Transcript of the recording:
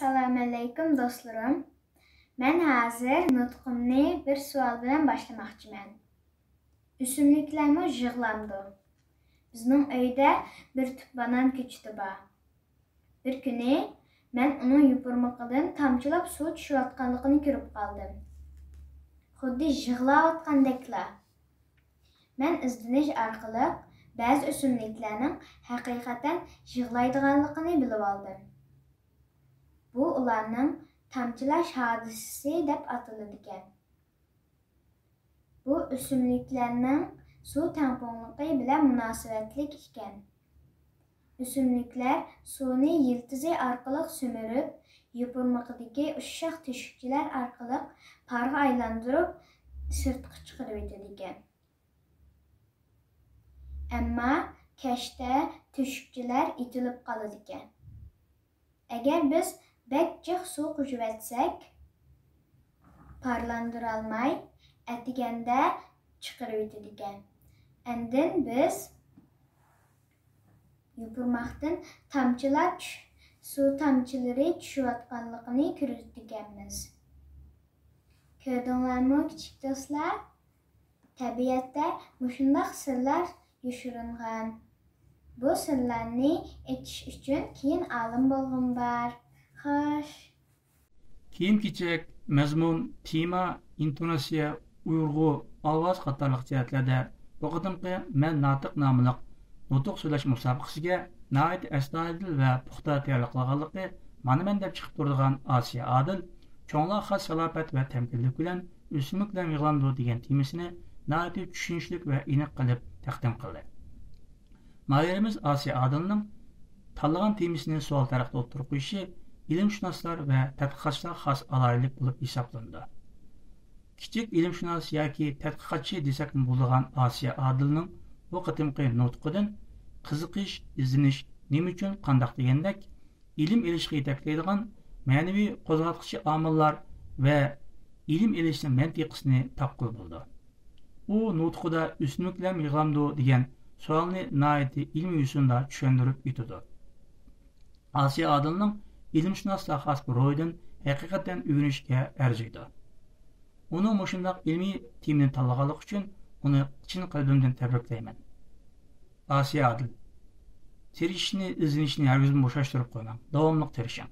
Assalamu alaykum dostlarım. Ben hazır nutqumni bir sual bilan başlamoqchiman. O'simliklarmi yig'lamdi. Bizning uyda bir tüp banan ko'chdi bor. Bir kuni men uning yupurmoqidan tamchilab suv tushayotganligini ko'rib qoldim. Xuddi yig'layotgandekla. Men izdinish orqali ba'zi o'simliklarning haqiqatan yig'laydiganligini bilib oldim. Bu ularning tamchilash hodisasi deb ataladigan. Bu o'simliklarning suv tangpongligi bilan munosabatlik ekan. O'simliklar suvni yiltizi orqali so'mirib, yupurmoqdagi ushoq teshikchilar orqali parga aylantirib sirtqa chiqarib o'tadigan. Ammo kashda teshikchilar itilib qoladi ekan. Agar biz bakchiq suv qo'shib etsak, parlandıralmay, atiganda chiqarib o'tadigan. Andin biz yupurmoqdan tamchilar suv tamchilari tushayotganligini ko'radiganmiz. Ko'rdinglarmi kichik do'stlar? Tabiatda mushundaq sirlar yoshiringan. Bu sirlarni etish uchun keyin olim bo'lg'im bor. Xo'sh. Kiyim-kechak, mazmun, tema, intonatsiya, uyg'u, ovoz qatorliq jihatlarda bu qadimgi men notiq nomli nutq so'zlash musobaqasiga nihoyat astoydil va puxta tayyorlik qilganligi mana men deb chiqib turadigan Osiyo Odil cho'nglar xos salofat va tamkinlik bilan o'simliklar yig'lamdi degan temasini nihoyat tushunchli va aniq qilib taqdim qildi. Mahirimiz Osiyo Odilning tanlagan temasini savol tarafida o'tirib qo'yishi ilimshunoslar va tadqiqotchilar xos alohidalik bo'lib hisoblandi. Kichik ilimshunos yoki tadqiqotchi desak bo'ladigan Osiyo Odilning bu qatimqi nutqidan qiziqish, izlanish, nima uchun, qandoq degandek ilm elishga yetaklaydigan ma'naviy qo'zg'atuvchi omillar va ilm elishning mantiqisini topqil bo'ldi. U nutqida o'simliklar yig'lamdi degan savolni nihoyat ilmiy usulda tushuntirib o'tdi. Osiyo Odilning ilimshunoslar xos bir ro'ydan haqiqatan o'rganishga arziydi. Uni mushundaq ilmiy teamni tanlaganlik uchun uni chin qalbimdan tabriklayman. Osiyo Odil, tirishishni, izlanishni hargiz bo'shashtirib qo'ymang. Davomli tirishing.